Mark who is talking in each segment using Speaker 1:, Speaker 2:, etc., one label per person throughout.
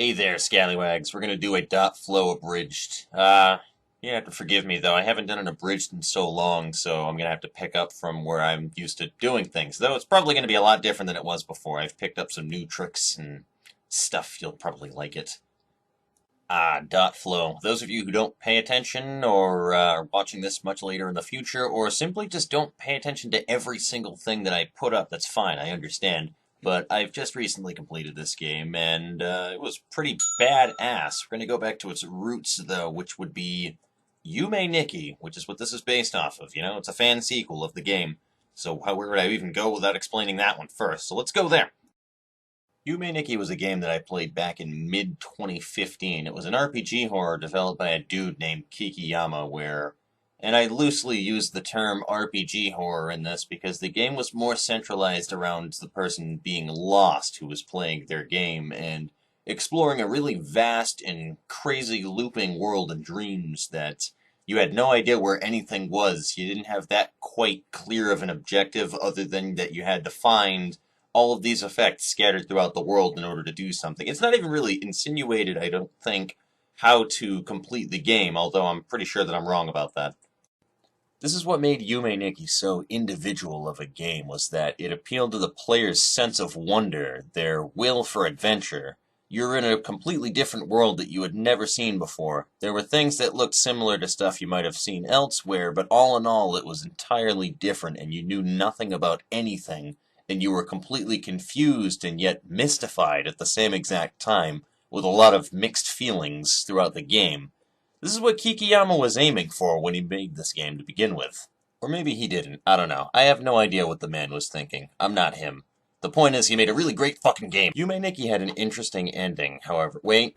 Speaker 1: Hey there, scallywags. We're gonna do a .flow abridged. You have to forgive me though. I haven't done an abridged in so long, so I'm gonna have to pick up from where I'm used to doing things. Though it's probably gonna be a lot different than it was before. I've picked up some new tricks and stuff. You'll probably like it. .flow. Those of you who don't pay attention or are watching this much later in the future, or simply just don't pay attention to every single thing that I put up, that's fine. I understand. But I've just recently completed this game, and it was pretty badass. We're going to go back to its roots, though, which would be Yume Nikki, which is what this is based off of. You know, it's a fan sequel of the game. So where would I even go without explaining that one first? So let's go there. Yume Nikki was a game that I played back in mid-2015. It was an RPG horror developed by a dude named Kikiyama, and I loosely use the term RPG horror in this because the game was more centralized around the person being lost who was playing their game and exploring a really vast and crazy looping world of dreams that you had no idea where anything was. You didn't have that quite clear of an objective other than that you had to find all of these effects scattered throughout the world in order to do something. It's not even really insinuated, I don't think, how to complete the game, although I'm pretty sure that I'm wrong about that. This is what made Yume Nikki so individual of a game, was that it appealed to the player's sense of wonder, their will for adventure. You're in a completely different world that you had never seen before. There were things that looked similar to stuff you might have seen elsewhere, but all in all it was entirely different and you knew nothing about anything, and you were completely confused and yet mystified at the same exact time, with a lot of mixed feelings throughout the game. This is what Kikiyama was aiming for when he made this game to begin with. Or maybe he didn't, I don't know. I have no idea what the man was thinking. I'm not him. The point is, he made a really great fucking game. Yume Nikki had an interesting ending, however. Wait.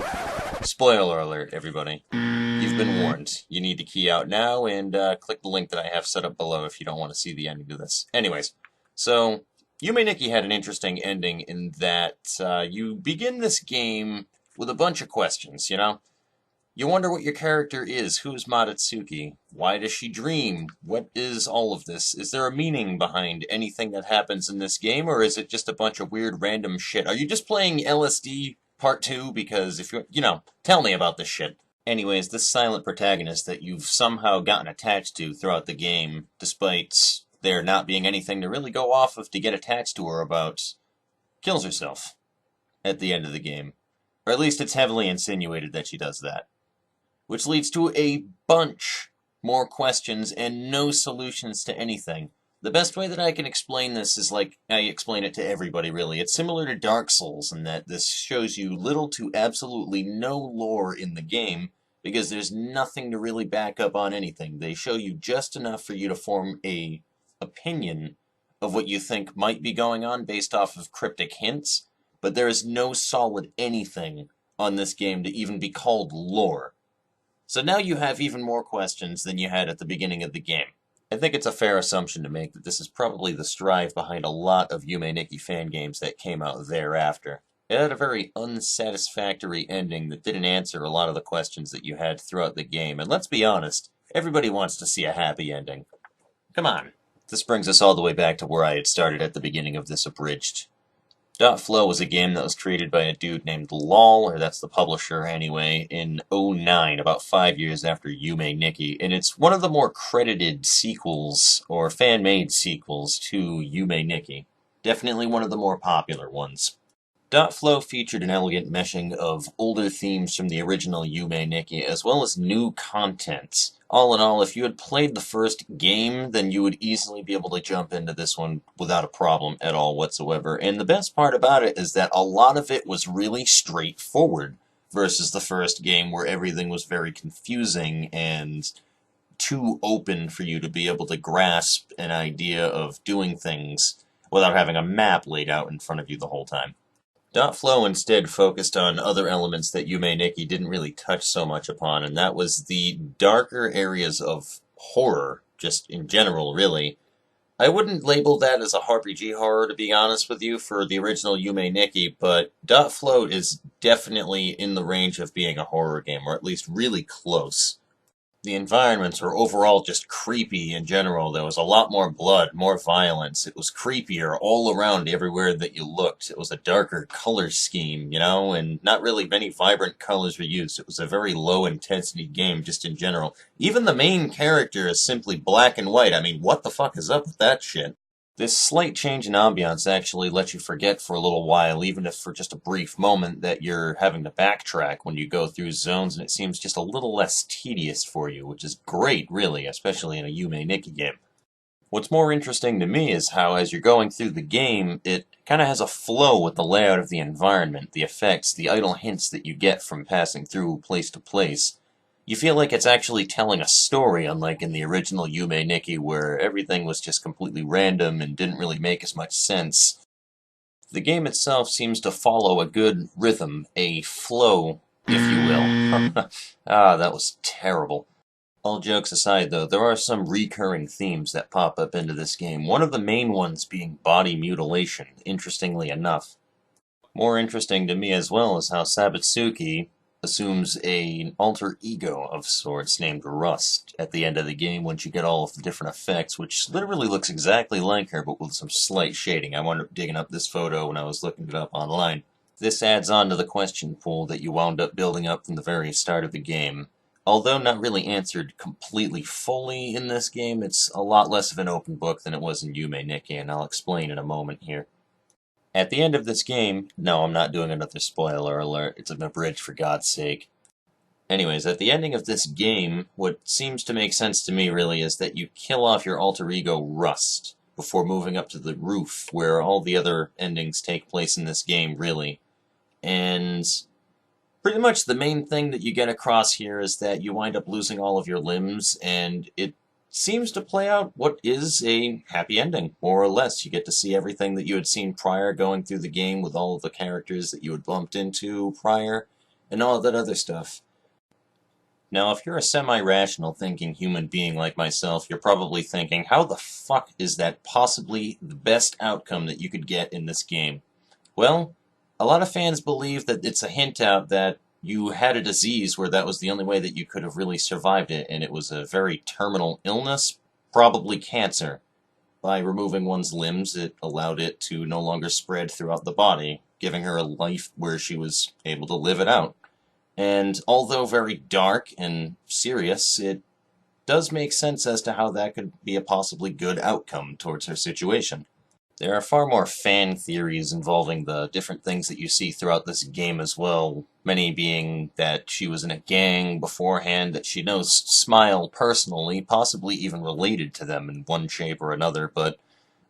Speaker 1: Spoiler alert, everybody. You've been warned. You need to key out now and click the link that I have set up below if you don't want to see the ending to this. Anyways, so Yume Nikki had an interesting ending in that you begin this game with a bunch of questions, you know? You wonder what your character is. Who's Madatsuki? Why does she dream? What is all of this? Is there a meaning behind anything that happens in this game, or is it just a bunch of weird random shit? Are you just playing LSD Part 2? Because if you tell me about this shit. Anyways, this silent protagonist that you've somehow gotten attached to throughout the game, despite there not being anything to really go off of to get attached to her about, kills herself at the end of the game. Or at least it's heavily insinuated that she does that. Which leads to a bunch more questions and no solutions to anything. The best way that I can explain this is like I explain it to everybody, really. It's similar to Dark Souls in that this shows you little to absolutely no lore in the game, because there's nothing to really back up on anything. They show you just enough for you to form a opinion of what you think might be going on based off of cryptic hints, but there is no solid anything on this game to even be called lore. So now you have even more questions than you had at the beginning of the game. I think it's a fair assumption to make that this is probably the strive behind a lot of Yume Nikki fan games that came out thereafter. It had a very unsatisfactory ending that didn't answer a lot of the questions that you had throughout the game, and let's be honest, everybody wants to see a happy ending. Come on. This brings us all the way back to where I had started at the beginning of this abridged. .flow was a game that was created by a dude named LOL, or that's the publisher anyway, in '09, about 5 years after Yume Nikki, and it's one of the more credited sequels, or fan-made sequels, to Yume Nikki. Definitely one of the more popular ones. .flow featured an elegant meshing of older themes from the original Yume Nikki, as well as new content. All in all, if you had played the first game, then you would easily be able to jump into this one without a problem at all whatsoever. And the best part about it is that a lot of it was really straightforward, versus the first game where everything was very confusing and too open for you to be able to grasp an idea of doing things without having a map laid out in front of you the whole time. .flow instead focused on other elements that Yume Nikki didn't really touch so much upon, and that was the darker areas of horror, just in general, really. I wouldn't label that as a RPG horror, to be honest with you, for the original Yume Nikki, but .flow is definitely in the range of being a horror game, or at least really close. The environments were overall just creepy in general. There was a lot more blood, more violence. It was creepier all around everywhere that you looked. It was a darker color scheme, you know, and not really many vibrant colors were used. It was a very low intensity game just in general. Even the main character is simply black and white. I mean, what the fuck is up with that shit? This slight change in ambiance actually lets you forget for a little while, even if for just a brief moment, that you're having to backtrack when you go through zones, and it seems just a little less tedious for you, which is great, really, especially in a Yume Nikki game. What's more interesting to me is how, as you're going through the game, it kind of has a flow with the layout of the environment, the effects, the idle hints that you get from passing through place to place. You feel like it's actually telling a story, unlike in the original Yume Nikki, where everything was just completely random and didn't really make as much sense. The game itself seems to follow a good rhythm, a flow, if you will. That was terrible. All jokes aside, though, there are some recurring themes that pop up into this game, one of the main ones being body mutilation, interestingly enough. More interesting to me as well is how Sabitsuki assumes an alter ego of sorts named Rust at the end of the game once you get all of the different effects, which literally looks exactly like her, but with some slight shading. I wound up digging up this photo when I was looking it up online. This adds on to the question pool that you wound up building up from the very start of the game. Although not really answered completely fully in this game, it's a lot less of an open book than it was in Yume Nikki, and I'll explain in a moment here. At the end of this game, no, I'm not doing another spoiler alert, it's an abridged for God's sake. Anyways, at the ending of this game, what seems to make sense to me really is that you kill off your alter ego Rust before moving up to the roof, where all the other endings take place in this game, really. And pretty much the main thing that you get across here is that you wind up losing all of your limbs, and it seems to play out what is a happy ending, more or less. You get to see everything that you had seen prior going through the game with all of the characters that you had bumped into prior, and all that other stuff. Now, if you're a semi-rational thinking human being like myself, you're probably thinking, how the fuck is that possibly the best outcome that you could get in this game? Well, a lot of fans believe that it's a hint out that you had a disease where that was the only way that you could have really survived it, and it was a very terminal illness, probably cancer. By removing one's limbs, it allowed it to no longer spread throughout the body, giving her a life where she was able to live it out. And although very dark and serious, it does make sense as to how that could be a possibly good outcome towards her situation. There are far more fan theories involving the different things that you see throughout this game as well, many being that she was in a gang beforehand, that she knows Smile personally, possibly even related to them in one shape or another, but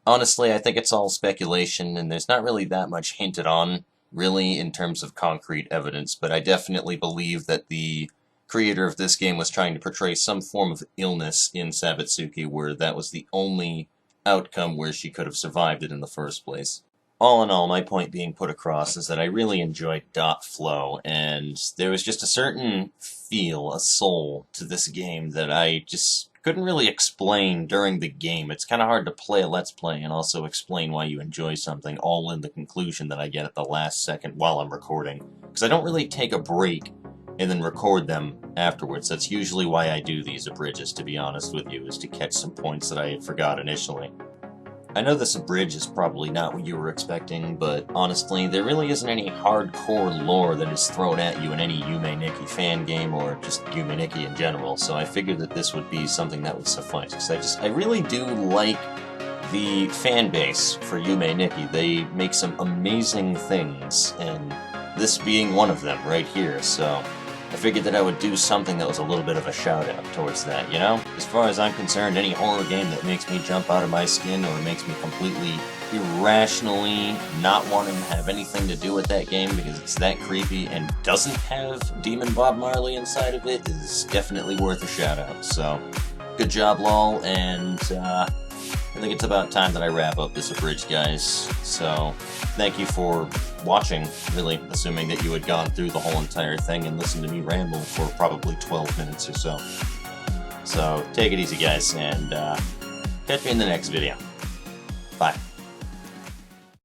Speaker 1: honestly I think it's all speculation and there's not really that much hinted on, really, in terms of concrete evidence, but I definitely believe that the creator of this game was trying to portray some form of illness in Sabitsuki where that was the only outcome where she could have survived it in the first place. All in all, my point being put across is that I really enjoyed Dot Flow, and there was just a certain feel, a soul, to this game that I just couldn't really explain during the game. It's kind of hard to play a Let's Play and also explain why you enjoy something, all in the conclusion that I get at the last second while I'm recording. Because I don't really take a break and then record them afterwards. That's usually why I do these abridges, to be honest with you, is to catch some points that I forgot initially. I know this abridge is probably not what you were expecting, but honestly, there really isn't any hardcore lore that is thrown at you in any Yume Nikki fan game, or just Yume Nikki in general, so I figured that this would be something that would suffice, because I really do like the fan base for Yume Nikki. They make some amazing things, and this being one of them right here, so I figured that I would do something that was a little bit of a shout-out towards that, you know? As far as I'm concerned, any horror game that makes me jump out of my skin or makes me completely irrationally not wanting to have anything to do with that game because it's that creepy and doesn't have Demon Bob Marley inside of it is definitely worth a shout-out. So, good job, lol, and I think it's about time that I wrap up this abridged, guys. So, thank you for watching, really, assuming that you had gone through the whole entire thing and listened to me ramble for probably 12 minutes or so. So, take it easy, guys, and catch me in the next video. Bye.